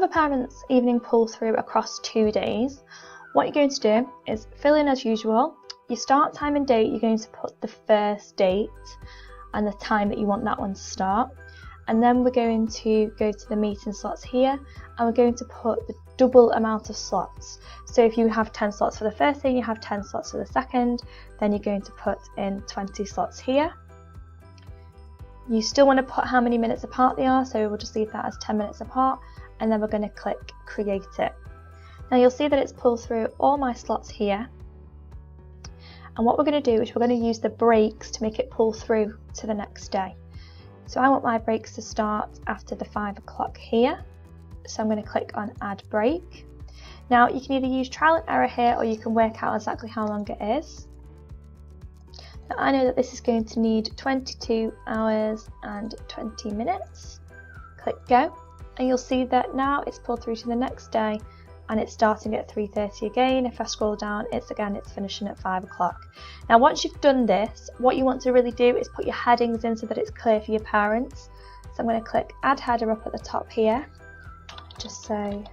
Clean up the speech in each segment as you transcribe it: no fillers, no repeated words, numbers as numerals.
parents' evening pull through across 2 days, what you're going to do is fill in as usual. Your start time and date, you're going to put the first date and the time that you want that one to start. And then we're going to go to the meeting slots here, and we're going to put the double amount of slots. So if you have 10 slots for the first day, you have 10 slots for the second, then you're going to put in 20 slots here. You still want to put how many minutes apart they are, so we'll just leave that as 10 minutes apart, and then we're going to click create it. Now you'll see that it's pulled through all my slots here, and what we're going to do is we're going to use the breaks to make it pull through to the next day. So I want my breaks to start after the 5 o'clock here, so I'm going to click on add break. Now you can either use trial and error here, or you can work out exactly how long it is. Now I know that this is going to need 22 hours and 20 minutes. Click go, and you'll see that now it's pulled through to the next day, and it's starting at 3:30 again. If I scroll down, it's finishing at 5 o'clock. Now once you've done this, what you want to really do is put your headings in so that it's clear for your parents. So I'm going to click add header up at the top here. Just say,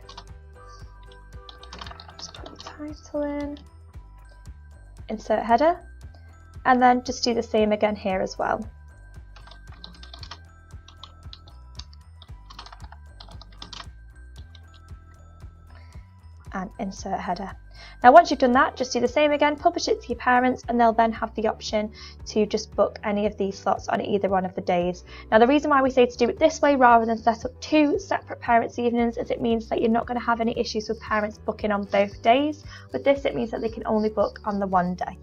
just put the title in, insert header, and then just do the same again here as well. And insert header. Now once you've done that, just do the same again, publish it to your parents, and they'll then have the option to just book any of these slots on either one of the days. Now the reason why we say to do it this way rather than set up 2 separate parents' evenings is it means that you're not going to have any issues with parents booking on both days. With this, it means that they can only book on the one day.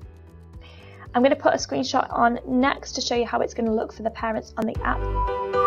I'm going to put a screenshot on next to show you how it's going to look for the parents on the app.